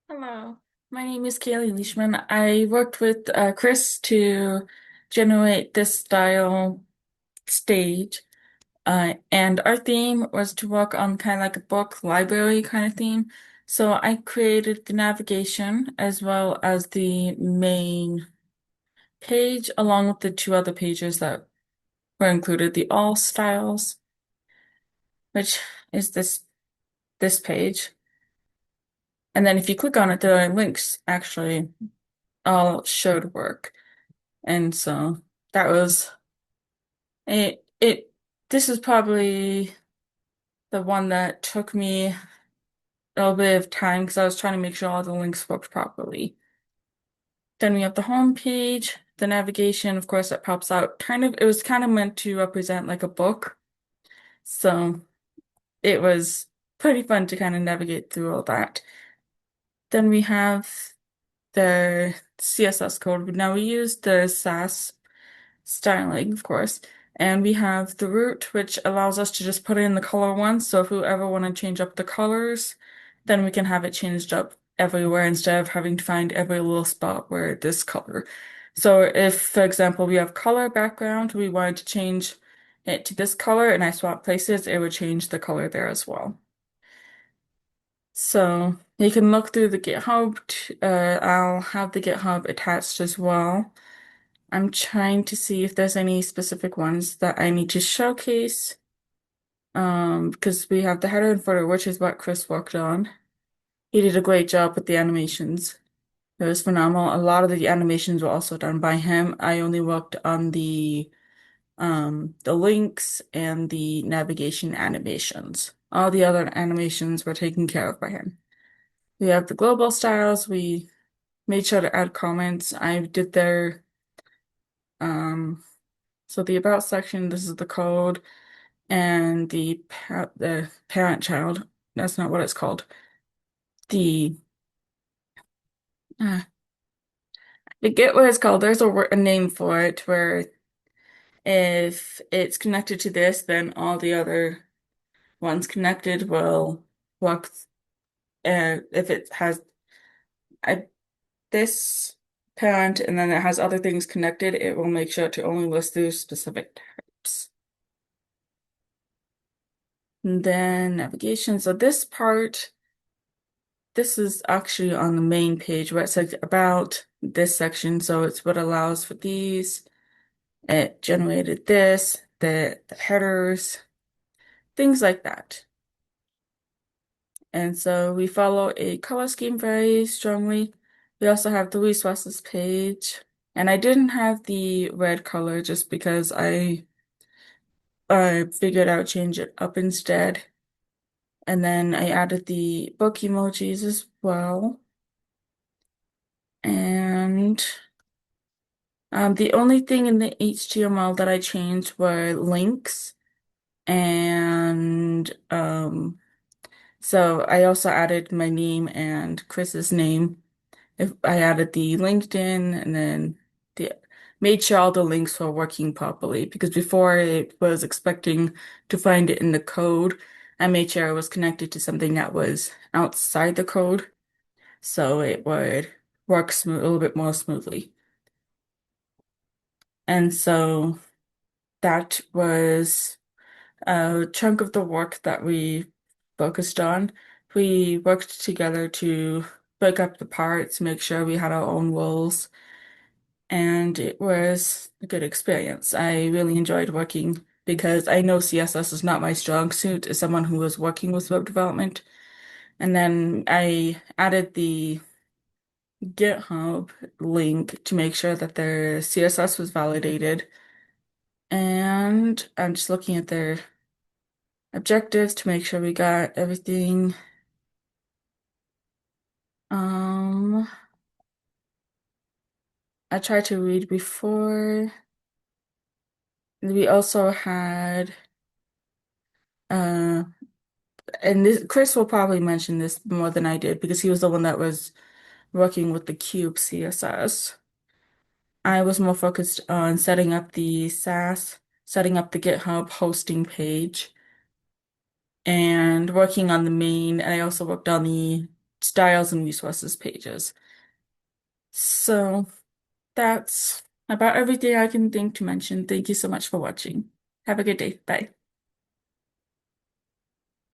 Hello, my name is Kaylee Leishman. I worked with Chris to generate this style stage, and our theme was to work on kind of like a book library kind of theme. So I created the navigation as well as the main page, along with the two other pages that were included, the all styles, which is this page. And then if you click on it, the links actually all showed work. And so that was it. This is probably the one that took me a little bit of time because I was trying to make sure all the links worked properly. Then we have the home page, the navigation, of course, that pops out. It was kind of meant to represent like a book. So it was pretty fun to kind of navigate through all that. Then we have the CSS code. Now we use the SAS styling, of course. And we have the root, which allows us to just put in the color once. So if we ever want to change up the colors, then we can have it changed up everywhere instead of having to find every little spot where this color. So if, for example, we have color background, we wanted to change it to this color and I swap places, it would change the color there as well. So you can look through the GitHub. I'll have the GitHub attached as well. I'm trying to see if there's any specific ones that I need to showcase. Because we have the header and footer, which is what Chris worked on. He did a great job with the animations. It was phenomenal. A lot of the animations were also done by him. I only worked on the links and the navigation animations. All the other animations were taken care of by him. We have the global styles. We made sure to add comments. I did their um so the about section, this is the code, and the parent child, that's not what it's called. The I forget what it's called. There's a name for it where if it's connected to this, then all the other ones connected will work. If it has I, this parent and then it has other things connected, it will make sure to only list those specific types. And then navigation. So this is actually on the main page where it says about this section. So it's what allows for these. It generated this, the headers, things like that. And so we follow a color scheme very strongly. We also have the resources page. And I didn't have the red color just because I figured I would change it up instead. And then I added the book emojis as well. And the only thing in the HTML that I changed were links. And so I also added my name and Chris's name. If I added the LinkedIn and then the made sure all the links were working properly because before it was expecting to find it in the code, I made sure it was connected to something that was outside the code so it would work smooth, a little bit more smoothly. And so that was a chunk of the work that we focused on. We worked together to break up the parts, make sure we had our own roles, and it was a good experience. I really enjoyed working because I know CSS is not my strong suit as someone who was working with web development. And then I added the GitHub link to make sure that their CSS was validated. And I'm just looking at their objectives to make sure we got everything. Um, I tried to read before. We also had uh and this Chris will probably mention this more than I did because he was the one that was working with the cube CSS. I was more focused on setting up the SAS, setting up the GitHub hosting page, and working on the main. And I also worked on the styles and resources pages. So that's about everything I can think to mention. Thank you so much for watching. Have a good day. Bye.